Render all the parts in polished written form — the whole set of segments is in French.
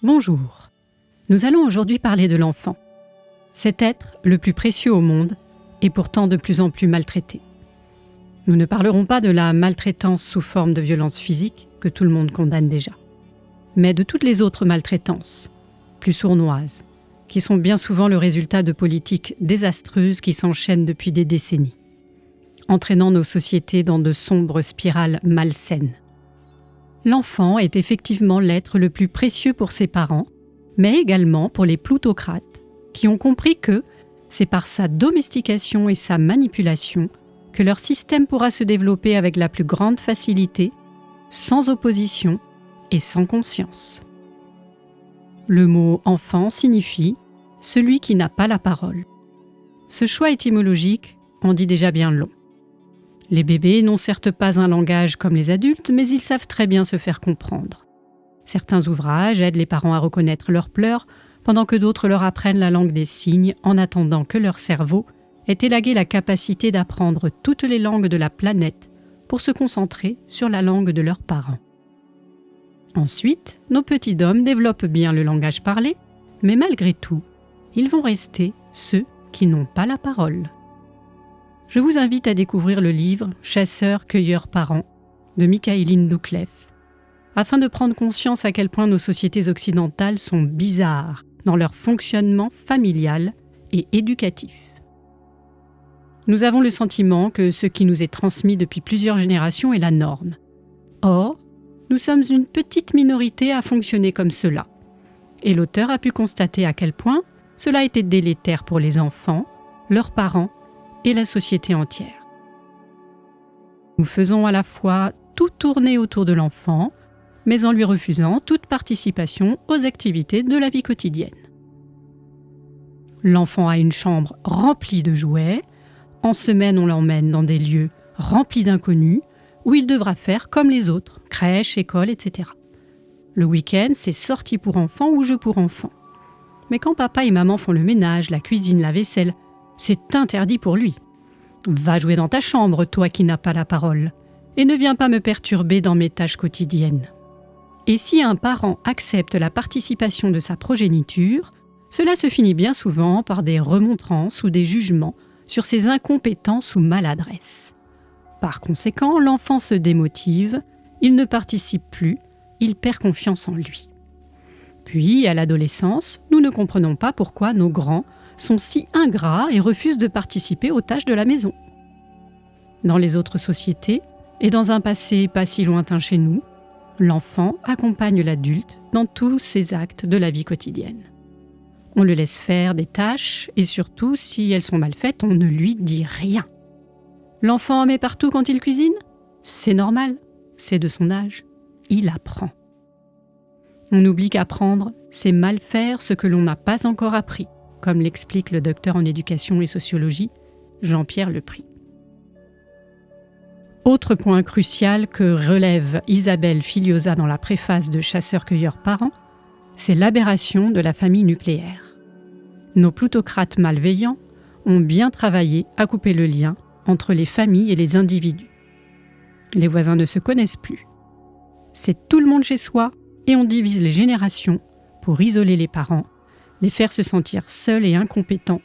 Bonjour. Nous allons aujourd'hui parler de l'enfant. Cet être le plus précieux au monde et pourtant de plus en plus maltraité. Nous ne parlerons pas de la maltraitance sous forme de violence physique que tout le monde condamne déjà, mais de toutes les autres maltraitances, plus sournoises, qui sont bien souvent le résultat de politiques désastreuses qui s'enchaînent depuis des décennies, entraînant nos sociétés dans de sombres spirales malsaines. L'enfant est effectivement l'être le plus précieux pour ses parents, mais également pour les plutocrates, qui ont compris que c'est par sa domestication et sa manipulation que leur système pourra se développer avec la plus grande facilité, sans opposition et sans conscience. Le mot « enfant » signifie « celui qui n'a pas la parole ». Ce choix étymologique en dit déjà bien long. Les bébés n'ont certes pas un langage comme les adultes, mais ils savent très bien se faire comprendre. Certains ouvrages aident les parents à reconnaître leurs pleurs, pendant que d'autres leur apprennent la langue des signes en attendant que leur cerveau ait élagué la capacité d'apprendre toutes les langues de la planète pour se concentrer sur la langue de leurs parents. Ensuite, nos petits dômes développent bien le langage parlé, mais malgré tout, ils vont rester ceux qui n'ont pas la parole. Je vous invite à découvrir le livre « Chasseurs-cueilleurs parents » de Michaëline Doucleff, afin de prendre conscience à quel point nos sociétés occidentales sont bizarres dans leur fonctionnement familial et éducatif. Nous avons le sentiment que ce qui nous est transmis depuis plusieurs générations est la norme. Or, nous sommes une petite minorité à fonctionner comme cela. Et l'auteur a pu constater à quel point cela était délétère pour les enfants, leurs parents et la société entière. Nous faisons à la fois tout tourner autour de l'enfant, mais en lui refusant toute participation aux activités de la vie quotidienne. L'enfant a une chambre remplie de jouets. En semaine, on l'emmène dans des lieux remplis d'inconnus, où il devra faire comme les autres, crèche, école, etc. Le week-end, c'est sortie pour enfants ou jeux pour enfants. Mais quand papa et maman font le ménage, la cuisine, la vaisselle, c'est interdit pour lui. Va jouer dans ta chambre, toi qui n'as pas la parole, et ne viens pas me perturber dans mes tâches quotidiennes. Et si un parent accepte la participation de sa progéniture, cela se finit bien souvent par des remontrances ou des jugements sur ses incompétences ou maladresses. Par conséquent, l'enfant se démotive, il ne participe plus, il perd confiance en lui. Puis, à l'adolescence, nous ne comprenons pas pourquoi nos grands sont si ingrats et refusent de participer aux tâches de la maison. Dans les autres sociétés, et dans un passé pas si lointain chez nous, l'enfant accompagne l'adulte dans tous ses actes de la vie quotidienne. On le laisse faire des tâches et surtout, si elles sont mal faites, on ne lui dit rien. L'enfant met partout quand il cuisine ? C'est normal, c'est de son âge. Il apprend. On oublie qu'apprendre, c'est mal faire ce que l'on n'a pas encore appris, comme l'explique le docteur en éducation et sociologie, Jean-Pierre Lepris. Autre point crucial que relève Isabelle Filiosa dans la préface de Chasseurs-cueilleurs parents, c'est l'aberration de la famille nucléaire. Nos plutocrates malveillants ont bien travaillé à couper le lien entre les familles et les individus. Les voisins ne se connaissent plus. C'est tout le monde chez soi et on divise les générations pour isoler les parents, les faire se sentir seuls et incompétents,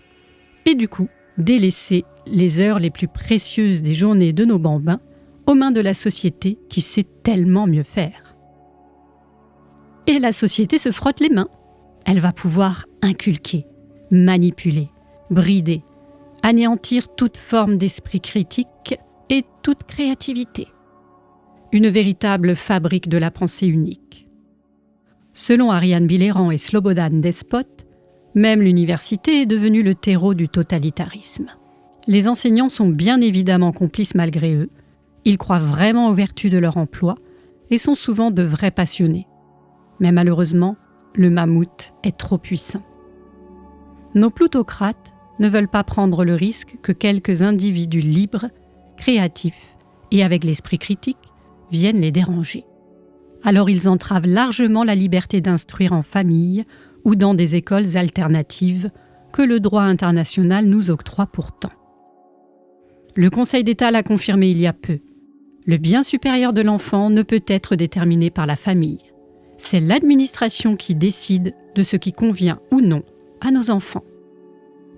et du coup, délaisser les heures les plus précieuses des journées de nos bambins aux mains de la société qui sait tellement mieux faire. Et la société se frotte les mains. Elle va pouvoir inculquer, manipuler, brider, anéantir toute forme d'esprit critique et toute créativité. Une véritable fabrique de la pensée unique. Selon Ariane Biléran et Slobodan Despot, même l'université est devenue le terreau du totalitarisme. Les enseignants sont bien évidemment complices malgré eux, ils croient vraiment aux vertus de leur emploi et sont souvent de vrais passionnés. Mais malheureusement, le mammouth est trop puissant. Nos plutocrates ne veulent pas prendre le risque que quelques individus libres, créatifs et avec l'esprit critique viennent les déranger. Alors ils entravent largement la liberté d'instruire en famille ou dans des écoles alternatives que le droit international nous octroie pourtant. Le Conseil d'État l'a confirmé il y a peu. Le bien supérieur de l'enfant ne peut être déterminé par la famille. c'est l'administration qui décide de ce qui convient ou non à nos enfants.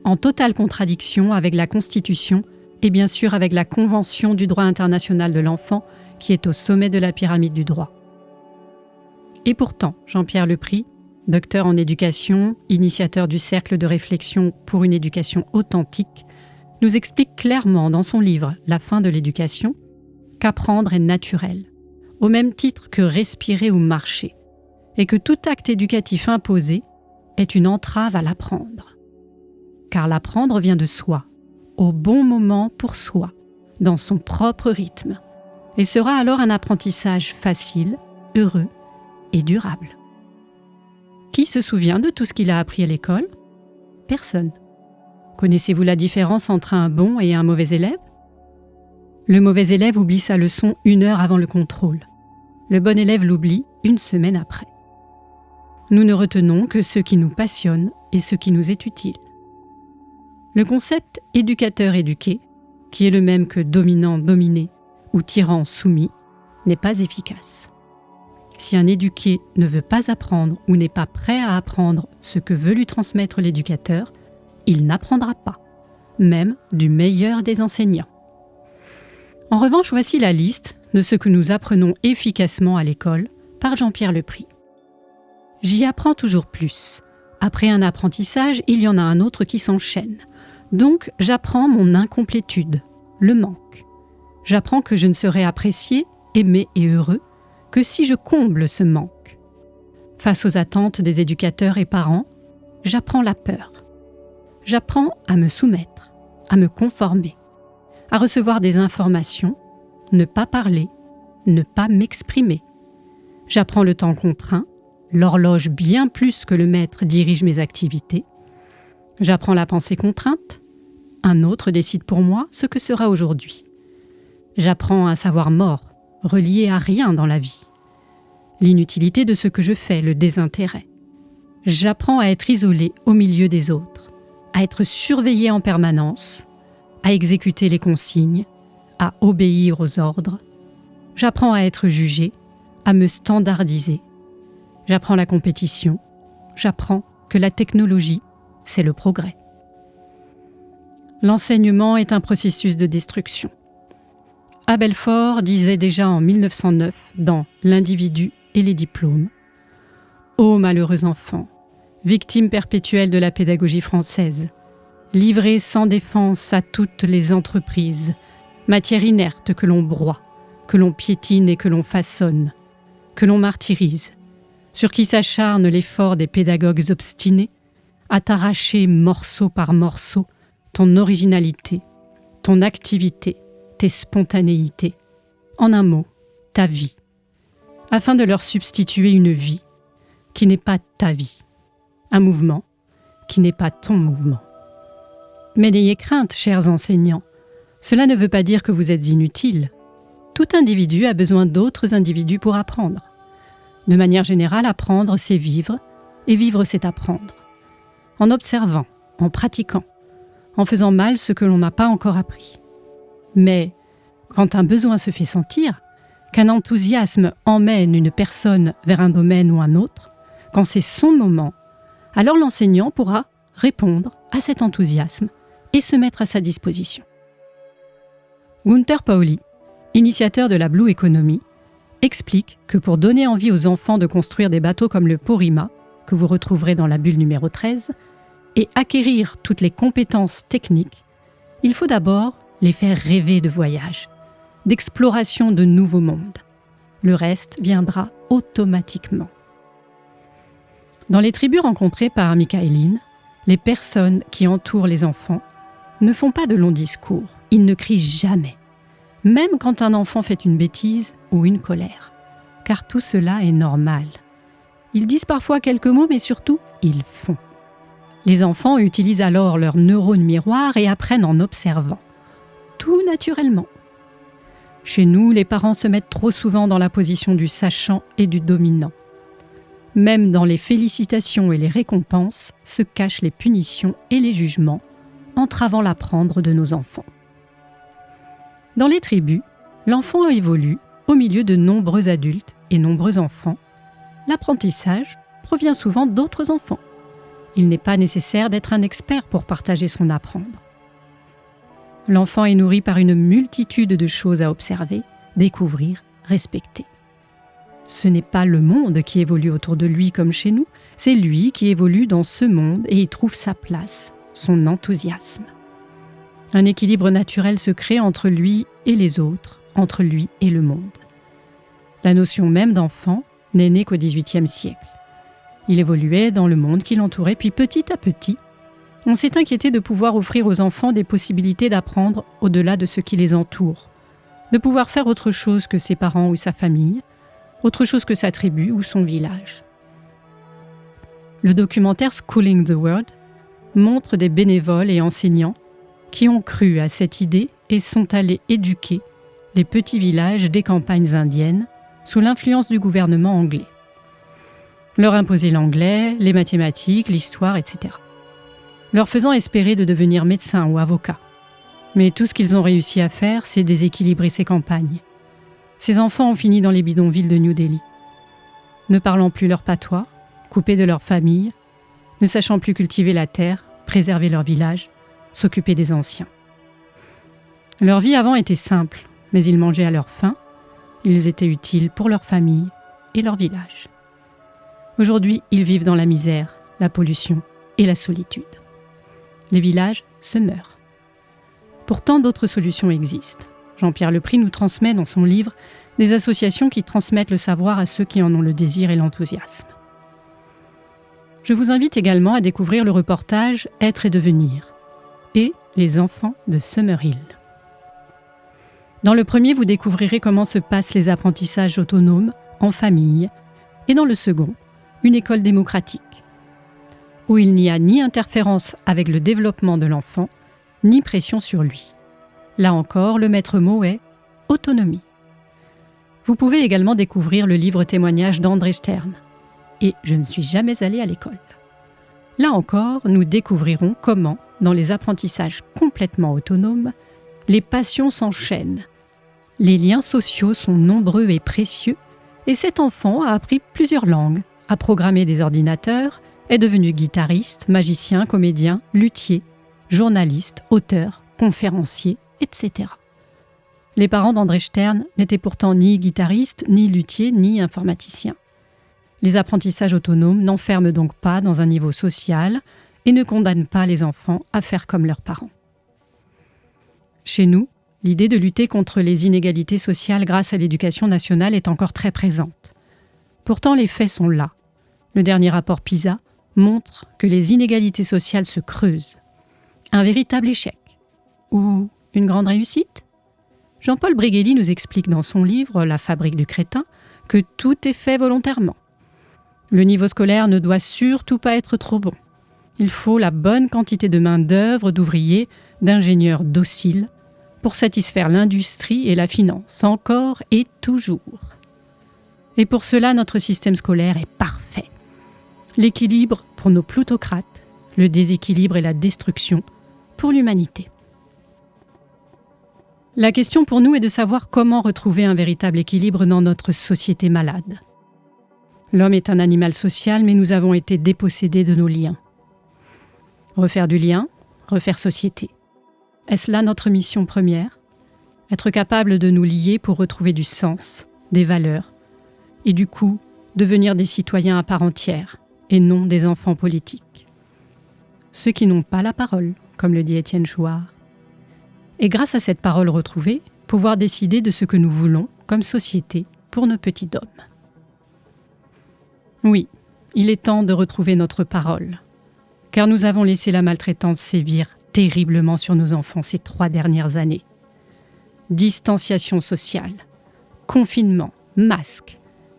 En totale contradiction avec la Constitution et bien sûr avec la Convention du droit international de l'enfant qui est au sommet de la pyramide du droit. Et pourtant, Jean-Pierre Lepris, docteur en éducation, initiateur du cercle de réflexion pour une éducation authentique, nous explique clairement dans son livre « La fin de l'éducation » qu'apprendre est naturel, au même titre que respirer ou marcher, et que tout acte éducatif imposé est une entrave à l'apprendre. Car l'apprendre vient de soi, au bon moment pour soi, dans son propre rythme, et sera alors un apprentissage facile, heureux et durable. Qui se souvient de tout ce qu'il a appris à l'école ? Personne. Connaissez-vous la différence entre un bon et un mauvais élève ? Le mauvais élève oublie sa leçon 1 heure avant le contrôle. Le bon élève l'oublie 1 semaine après. Nous ne retenons que ce qui nous passionne et ce qui nous est utile. Le concept éducateur-éduqué, qui est le même que dominant-dominé ou tyran-soumis, n'est pas efficace. Si un éduqué ne veut pas apprendre ou n'est pas prêt à apprendre ce que veut lui transmettre l'éducateur, il n'apprendra pas, même du meilleur des enseignants. En revanche, voici la liste de ce que nous apprenons efficacement à l'école par Jean-Pierre Lepris. J'y apprends toujours plus. Après un apprentissage, il y en a un autre qui s'enchaîne. Donc, j'apprends mon incomplétude, le manque. J'apprends que je ne serai apprécié, aimé et heureux que si je comble ce manque. Face aux attentes des éducateurs et parents, j'apprends la peur. J'apprends à me soumettre, à me conformer, à recevoir des informations, ne pas parler, ne pas m'exprimer. J'apprends le temps contraint, l'horloge bien plus que le maître dirige mes activités. J'apprends la pensée contrainte, un autre décide pour moi ce que sera aujourd'hui. J'apprends un savoir mort, relié à rien dans la vie. L'inutilité de ce que je fais, le désintérêt. J'apprends à être isolé au milieu des autres, à être surveillé en permanence, à exécuter les consignes, à obéir aux ordres. J'apprends à être jugé, à me standardiser. J'apprends la compétition. J'apprends que la technologie, c'est le progrès. L'enseignement est un processus de destruction. Abel Faure disait déjà en 1909 dans L'individu et les diplômes : ô malheureux enfants, victimes perpétuelles de la pédagogie française, livrés sans défense à toutes les entreprises, matière inerte que l'on broie, que l'on piétine et que l'on façonne, que l'on martyrise, sur qui s'acharne l'effort des pédagogues obstinés, à t'arracher morceau par morceau ton originalité, ton activité, tes spontanéités, en un mot, ta vie, afin de leur substituer une vie qui n'est pas ta vie, un mouvement qui n'est pas ton mouvement. Mais n'ayez crainte, chers enseignants, cela ne veut pas dire que vous êtes inutiles. Tout individu a besoin d'autres individus pour apprendre. De manière générale, apprendre, c'est vivre, et vivre, c'est apprendre. En observant, en pratiquant, en faisant mal ce que l'on n'a pas encore appris. Mais quand un besoin se fait sentir, qu'un enthousiasme emmène une personne vers un domaine ou un autre, quand c'est son moment, alors l'enseignant pourra répondre à cet enthousiasme et se mettre à sa disposition. Gunther Pauli, initiateur de la Blue Economy, explique que pour donner envie aux enfants de construire des bateaux comme le Porrima, que vous retrouverez dans la bulle numéro 13, et acquérir toutes les compétences techniques, il faut d'abord les faire rêver de voyage, d'exploration de nouveaux mondes. Le reste viendra automatiquement. Dans les tribus rencontrées par Michaeline, les personnes qui entourent les enfants ne font pas de longs discours, ils ne crient jamais, même quand un enfant fait une bêtise ou une colère, car tout cela est normal. Ils disent parfois quelques mots, mais surtout, ils font. Les enfants utilisent alors leurs neurones miroirs et apprennent en observant, tout naturellement. Chez nous, les parents se mettent trop souvent dans la position du sachant et du dominant. Même dans les félicitations et les récompenses se cachent les punitions et les jugements, entravant l'apprendre de nos enfants. Dans les tribus, l'enfant évolue au milieu de nombreux adultes et nombreux enfants, l'apprentissage provient souvent d'autres enfants. Il n'est pas nécessaire d'être un expert pour partager son apprendre. L'enfant est nourri par une multitude de choses à observer, découvrir, respecter. Ce n'est pas le monde qui évolue autour de lui comme chez nous, c'est lui qui évolue dans ce monde et y trouve sa place, son enthousiasme. Un équilibre naturel se crée entre lui et les autres, entre lui et le monde. La notion même d'enfant n'est née qu'au XVIIIe siècle. Il évoluait dans le monde qui l'entourait, puis petit à petit, on s'est inquiété de pouvoir offrir aux enfants des possibilités d'apprendre au-delà de ce qui les entoure, de pouvoir faire autre chose que ses parents ou sa famille, autre chose que sa tribu ou son village. Le documentaire Schooling the World montre des bénévoles et enseignants qui ont cru à cette idée et sont allés éduquer les petits villages des campagnes indiennes sous l'influence du gouvernement anglais. Leur imposer l'anglais, les mathématiques, l'histoire, etc. Leur faisant espérer de devenir médecins ou avocats. Mais tout ce qu'ils ont réussi à faire, c'est déséquilibrer ces campagnes. Ces enfants ont fini dans les bidonvilles de New Delhi. Ne parlant plus leur patois, coupés de leur famille, ne sachant plus cultiver la terre, préserver leur village, s'occuper des anciens. Leur vie avant était simple, mais ils mangeaient à leur faim, ils étaient utiles pour leur famille et leur village. Aujourd'hui, ils vivent dans la misère, la pollution et la solitude. Les villages se meurent. Pourtant, d'autres solutions existent. Jean-Pierre Lepris nous transmet dans son livre des associations qui transmettent le savoir à ceux qui en ont le désir et l'enthousiasme. Je vous invite également à découvrir le reportage « Être et devenir » et « Les enfants de Summerhill ». Dans le premier, vous découvrirez comment se passent les apprentissages autonomes, en famille, et dans le second, une école démocratique, où il n'y a ni interférence avec le développement de l'enfant, ni pression sur lui. Là encore, le maître mot est « autonomie ». Vous pouvez également découvrir le livre témoignage d'André Stern et « Je ne suis jamais allé à l'école ». Là encore, nous découvrirons comment, dans les apprentissages complètement autonomes, les passions s'enchaînent. Les liens sociaux sont nombreux et précieux et cet enfant a appris plusieurs langues, a programmé des ordinateurs, est devenu guitariste, magicien, comédien, luthier, journaliste, auteur, conférencier, etc. Les parents d'André Stern n'étaient pourtant ni guitaristes, ni luthiers, ni informaticiens. Les apprentissages autonomes n'enferment donc pas dans un niveau social et ne condamnent pas les enfants à faire comme leurs parents. Chez nous, l'idée de lutter contre les inégalités sociales grâce à l'éducation nationale est encore très présente. Pourtant, les faits sont là. Le dernier rapport PISA montre que les inégalités sociales se creusent. Un véritable échec ou une grande réussite ? Jean-Paul Bréguely nous explique dans son livre « La fabrique du crétin » que tout est fait volontairement. Le niveau scolaire ne doit surtout pas être trop bon. Il faut la bonne quantité de main-d'œuvre, d'ouvriers, d'ingénieurs dociles pour satisfaire l'industrie et la finance, encore et toujours. Et pour cela, notre système scolaire est parfait. L'équilibre pour nos plutocrates, le déséquilibre et la destruction pour l'humanité. La question pour nous est de savoir comment retrouver un véritable équilibre dans notre société malade. L'homme est un animal social, mais nous avons été dépossédés de nos liens. Refaire du lien, refaire société. Est-ce là notre mission première ? Être capable de nous lier pour retrouver du sens, des valeurs, et du coup, devenir des citoyens à part entière, et non des enfants politiques. Ceux qui n'ont pas la parole, comme le dit Étienne Chouard. Et grâce à cette parole retrouvée, pouvoir décider de ce que nous voulons comme société pour nos petits hommes. Oui, il est temps de retrouver notre parole, car nous avons laissé la maltraitance sévir terriblement sur nos enfants ces 3 dernières années. Distanciation sociale, confinement, masque,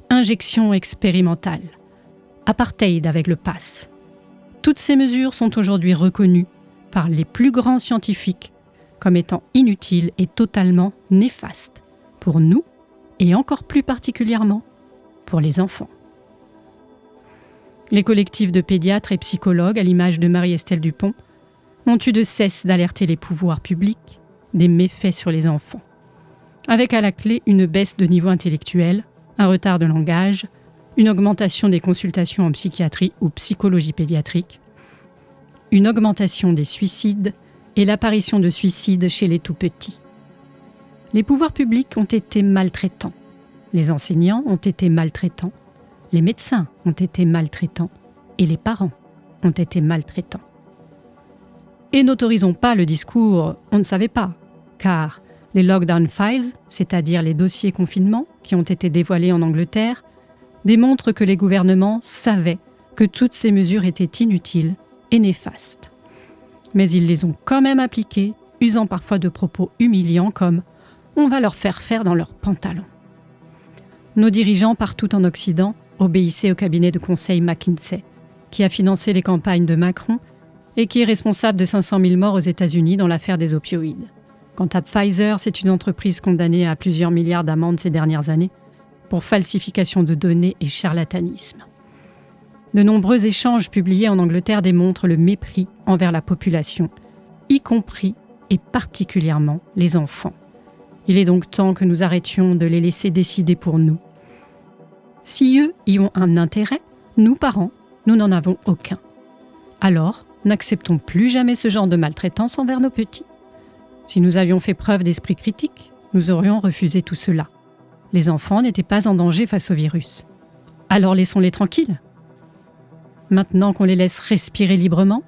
injection expérimentale, apartheid avec le pass. Toutes ces mesures sont aujourd'hui reconnues par les plus grands scientifiques comme étant inutiles et totalement néfastes pour nous et encore plus particulièrement pour les enfants. Les collectifs de pédiatres et psychologues, à l'image de Marie-Estelle Dupont, n'ont eu de cesse d'alerter les pouvoirs publics des méfaits sur les enfants, avec à la clé une baisse de niveau intellectuel, un retard de langage, une augmentation des consultations en psychiatrie ou psychologie pédiatrique, une augmentation des suicides et l'apparition de suicides chez les tout-petits. Les pouvoirs publics ont été maltraitants, les enseignants ont été maltraitants, les médecins ont été maltraitants et les parents ont été maltraitants. Et n'autorisons pas le discours « on ne savait pas », car les lockdown files, c'est-à-dire les dossiers confinement qui ont été dévoilés en Angleterre, démontrent que les gouvernements savaient que toutes ces mesures étaient inutiles et néfastes. Mais ils les ont quand même appliquées, usant parfois de propos humiliants comme « on va leur faire faire dans leurs pantalons ». Nos dirigeants partout en Occident obéissaient au cabinet de conseil McKinsey, qui a financé les campagnes de Macron et qui est responsable de 500 000 morts aux États-Unis dans l'affaire des opioïdes. Quant à Pfizer, c'est une entreprise condamnée à plusieurs milliards d'amendes ces dernières années pour falsification de données et charlatanisme. De nombreux échanges publiés en Angleterre démontrent le mépris envers la population, y compris et particulièrement les enfants. Il est donc temps que nous arrêtions de les laisser décider pour nous. Si eux y ont un intérêt, nous, parents, nous n'en avons aucun. Alors, n'acceptons plus jamais ce genre de maltraitance envers nos petits. Si nous avions fait preuve d'esprit critique, nous aurions refusé tout cela. Les enfants n'étaient pas en danger face au virus. Alors laissons-les tranquilles. Maintenant qu'on les laisse respirer librement,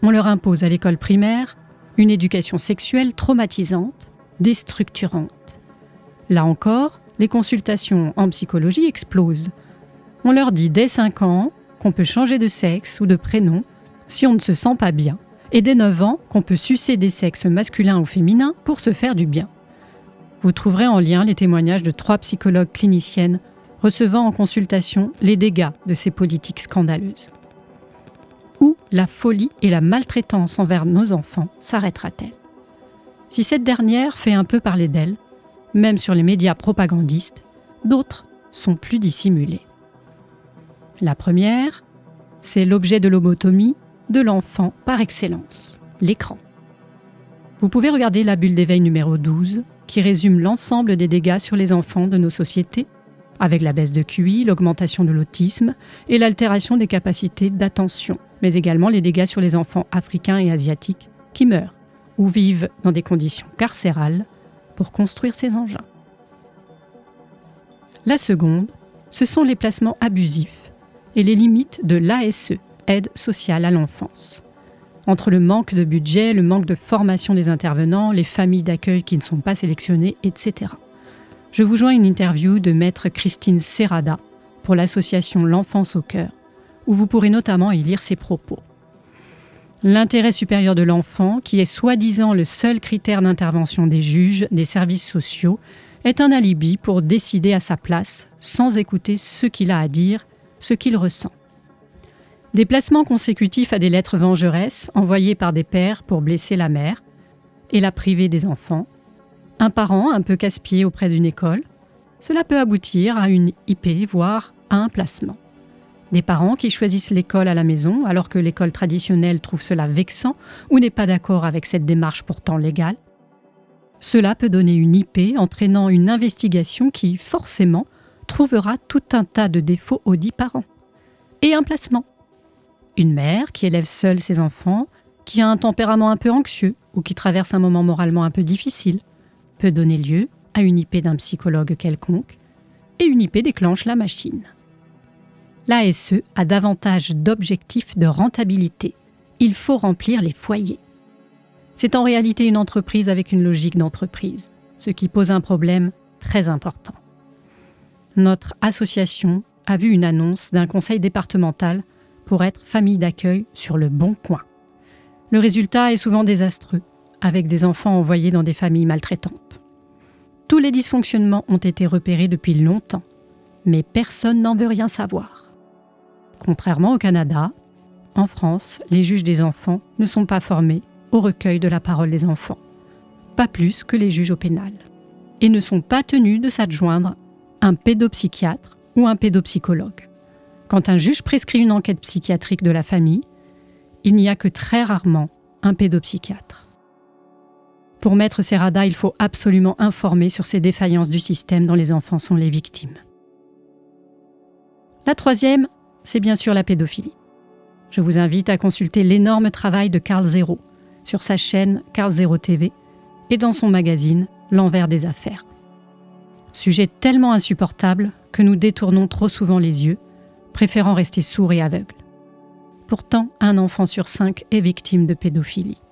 on leur impose à l'école primaire une éducation sexuelle traumatisante, déstructurante. Là encore, les consultations en psychologie explosent. On leur dit dès 5 ans qu'on peut changer de sexe ou de prénom si on ne se sent pas bien, et dès 9 ans qu'on peut sucer des sexes masculins ou féminins pour se faire du bien. Vous trouverez en lien les témoignages de 3 psychologues cliniciennes recevant en consultation les dégâts de ces politiques scandaleuses. Où la folie et la maltraitance envers nos enfants s'arrêtera-t-elle ? Si cette dernière fait un peu parler d'elle, même sur les médias propagandistes, d'autres sont plus dissimulées. La première, c'est l'objet de lobotomie de l'enfant par excellence, l'écran. Vous pouvez regarder la bulle d'éveil numéro 12, qui résume l'ensemble des dégâts sur les enfants de nos sociétés, avec la baisse de QI, l'augmentation de l'autisme et l'altération des capacités d'attention, mais également les dégâts sur les enfants africains et asiatiques qui meurent ou vivent dans des conditions carcérales pour construire ces engins. La seconde, ce sont les placements abusifs et les limites de l'ASE, aide sociale à l'enfance. Entre le manque de budget, le manque de formation des intervenants, les familles d'accueil qui ne sont pas sélectionnées, etc. Je vous joins une interview de maître Christine Serrada pour l'association L'Enfance au cœur, où vous pourrez notamment y lire ses propos. L'intérêt supérieur de l'enfant, qui est soi-disant le seul critère d'intervention des juges, des services sociaux, est un alibi pour décider à sa place, sans écouter ce qu'il a à dire, ce qu'il ressent. Des placements consécutifs à des lettres vengeresses envoyées par des pères pour blesser la mère et la priver des enfants. Un parent un peu casse-pied auprès d'une école. Cela peut aboutir à une IP, voire à un placement. Des parents qui choisissent l'école à la maison alors que l'école traditionnelle trouve cela vexant ou n'est pas d'accord avec cette démarche pourtant légale. Cela peut donner une IP entraînant une investigation qui, forcément, trouvera tout un tas de défauts aux 10 parents. Et un placement. Une mère qui élève seule ses enfants, qui a un tempérament un peu anxieux ou qui traverse un moment moralement un peu difficile, peut donner lieu à une IP d'un psychologue quelconque, et une IP déclenche la machine. L'ASE a davantage d'objectifs de rentabilité. Il faut remplir les foyers. C'est en réalité une entreprise avec une logique d'entreprise, ce qui pose un problème très important. Notre association a vu une annonce d'un conseil départemental pour être famille d'accueil sur le Bon Coin. Le résultat est souvent désastreux, avec des enfants envoyés dans des familles maltraitantes. Tous les dysfonctionnements ont été repérés depuis longtemps, mais personne n'en veut rien savoir. Contrairement au Canada, en France, les juges des enfants ne sont pas formés au recueil de la parole des enfants, pas plus que les juges au pénal, et ne sont pas tenus de s'adjoindre un pédopsychiatre ou un pédopsychologue. Quand un juge prescrit une enquête psychiatrique de la famille, il n'y a que très rarement un pédopsychiatre. Pour Maître Serrada, il faut absolument informer sur ces défaillances du système dont les enfants sont les victimes. La troisième, c'est bien sûr la pédophilie. Je vous invite à consulter l'énorme travail de Carl Zero sur sa chaîne Carl Zero TV et dans son magazine L'envers des affaires. Sujet tellement insupportable que nous détournons trop souvent les yeux, préférant rester sourds et aveugles. Pourtant, un enfant sur 5 est victime de pédophilie.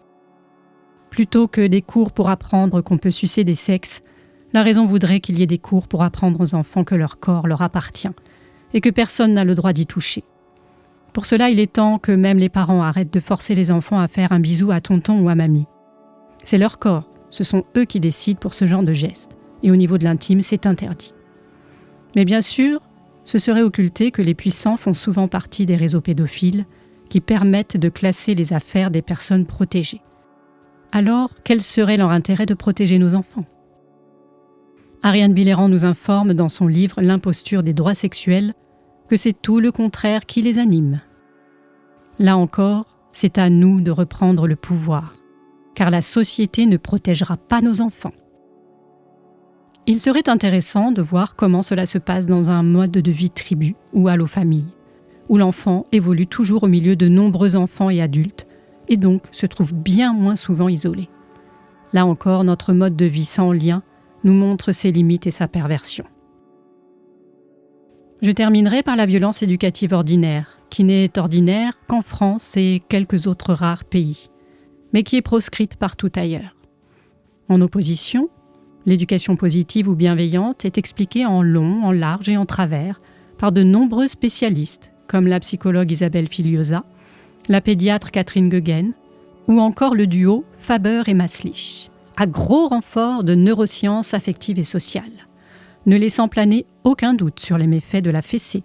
Plutôt que des cours pour apprendre qu'on peut sucer des sexes, la raison voudrait qu'il y ait des cours pour apprendre aux enfants que leur corps leur appartient et que personne n'a le droit d'y toucher. Pour cela, il est temps que même les parents arrêtent de forcer les enfants à faire un bisou à tonton ou à mamie. C'est leur corps, ce sont eux qui décident pour ce genre de geste, et au niveau de l'intime, c'est interdit. Mais bien sûr, ce serait occulter que les puissants font souvent partie des réseaux pédophiles qui permettent de classer les affaires des personnes protégées. Alors, quel serait leur intérêt de protéger nos enfants ? Ariane Billéran nous informe dans son livre « L'imposture des droits sexuels » que c'est tout le contraire qui les anime. Là encore, c'est à nous de reprendre le pouvoir, car la société ne protégera pas nos enfants. Il serait intéressant de voir comment cela se passe dans un mode de vie tribu ou allo-famille, où l'enfant évolue toujours au milieu de nombreux enfants et adultes, et donc se trouve bien moins souvent isolé. Là encore, notre mode de vie sans lien nous montre ses limites et sa perversion. Je terminerai par la violence éducative ordinaire, qui n'est ordinaire qu'en France et quelques autres rares pays, mais qui est proscrite partout ailleurs. En opposition, l'éducation positive ou bienveillante est expliquée en long, en large et en travers par de nombreux spécialistes, comme la psychologue Isabelle Filiosa, la pédiatre Catherine Goegen, ou encore le duo Faber et Maslich, à gros renfort de neurosciences affectives et sociales, ne laissant planer aucun doute sur les méfaits de la fessée,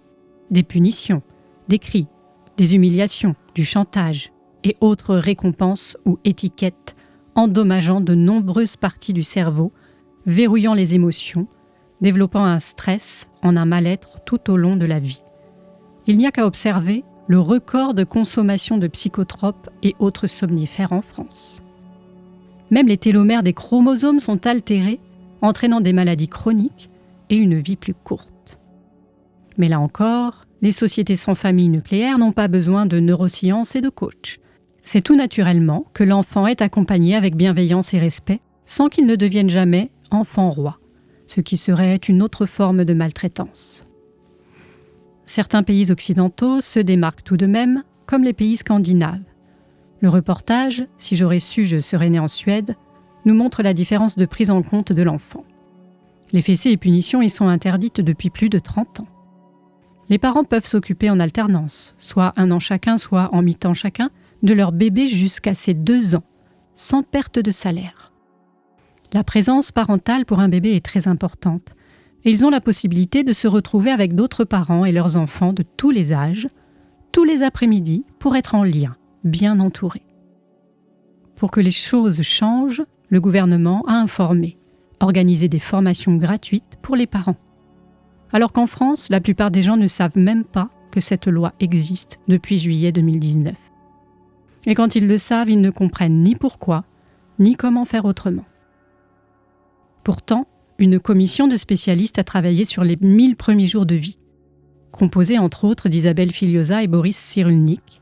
des punitions, des cris, des humiliations, du chantage et autres récompenses ou étiquettes endommageant de nombreuses parties du cerveau, verrouillant les émotions, développant un stress en un mal-être tout au long de la vie. Il n'y a qu'à observer le record de consommation de psychotropes et autres somnifères en France. Même les télomères des chromosomes sont altérés, entraînant des maladies chroniques et une vie plus courte. Mais là encore, les sociétés sans famille nucléaire n'ont pas besoin de neurosciences et de coach. C'est tout naturellement que l'enfant est accompagné avec bienveillance et respect, sans qu'il ne devienne jamais enfant roi, ce qui serait une autre forme de maltraitance. Certains pays occidentaux se démarquent tout de même, comme les pays scandinaves. Le reportage « Si j'aurais su, je serais né en Suède » nous montre la différence de prise en compte de l'enfant. Les fessées et punitions y sont interdites depuis plus de 30 ans. Les parents peuvent s'occuper en alternance, soit 1 an chacun, soit en mi-temps chacun, de leur bébé jusqu'à ses 2 ans, sans perte de salaire. La présence parentale pour un bébé est très importante, et ils ont la possibilité de se retrouver avec d'autres parents et leurs enfants de tous les âges, tous les après-midi, pour être en lien, bien entourés. Pour que les choses changent, le gouvernement a informé, organisé des formations gratuites pour les parents. Alors qu'en France, la plupart des gens ne savent même pas que cette loi existe depuis juillet 2019. Et quand ils le savent, ils ne comprennent ni pourquoi, ni comment faire autrement. Pourtant, une commission de spécialistes a travaillé sur les 1000 premiers jours de vie. Composée entre autres d'Isabelle Filiosa et Boris Cyrulnik,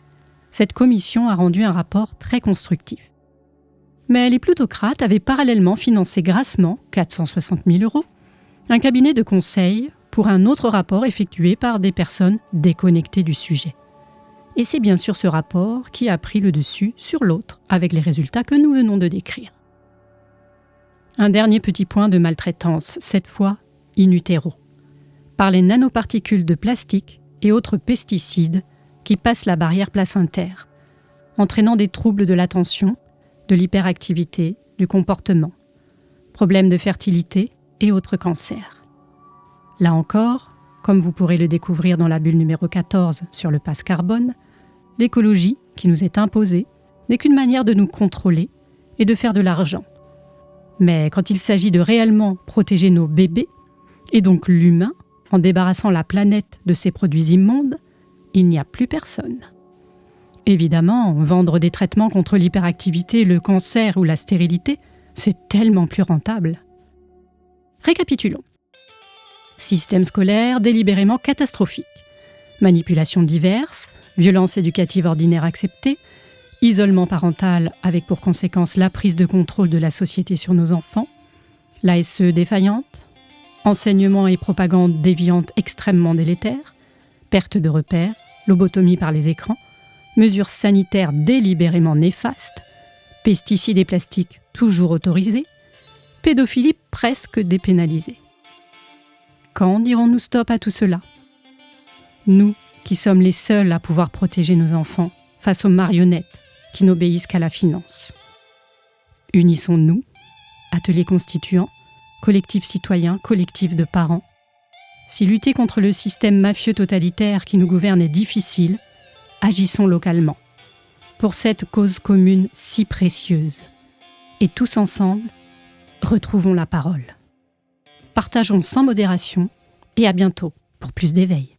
cette commission a rendu un rapport très constructif. Mais les plutocrates avaient parallèlement financé grassement, 460 000 €, un cabinet de conseil pour un autre rapport effectué par des personnes déconnectées du sujet. Et c'est bien sûr ce rapport qui a pris le dessus sur l'autre, avec les résultats que nous venons de décrire. Un dernier petit point de maltraitance, cette fois in utero, par les nanoparticules de plastique et autres pesticides qui passent la barrière placentaire, entraînant des troubles de l'attention, de l'hyperactivité, du comportement, problèmes de fertilité et autres cancers. Là encore, comme vous pourrez le découvrir dans la bulle numéro 14 sur le passe carbone, l'écologie qui nous est imposée n'est qu'une manière de nous contrôler et de faire de l'argent. Mais quand il s'agit de réellement protéger nos bébés, et donc l'humain, en débarrassant la planète de ces produits immondes, il n'y a plus personne. Évidemment, vendre des traitements contre l'hyperactivité, le cancer ou la stérilité, c'est tellement plus rentable. Récapitulons. Système scolaire délibérément catastrophique. Manipulations diverses, violences éducatives ordinaires acceptées, isolement parental avec pour conséquence la prise de contrôle de la société sur nos enfants, l'ASE défaillante, enseignement et propagande déviante extrêmement délétères, perte de repères, lobotomie par les écrans, mesures sanitaires délibérément néfastes, pesticides et plastiques toujours autorisés, pédophilie presque dépénalisée. Quand dirons-nous stop à tout cela ? Nous, qui sommes les seuls à pouvoir protéger nos enfants face aux marionnettes qui n'obéissent qu'à la finance. Unissons-nous, ateliers constituants, collectifs citoyens, collectifs de parents. Si lutter contre le système mafieux totalitaire qui nous gouverne est difficile, agissons localement, pour cette cause commune si précieuse. Et tous ensemble, retrouvons la parole. Partageons sans modération et à bientôt pour plus d'éveil.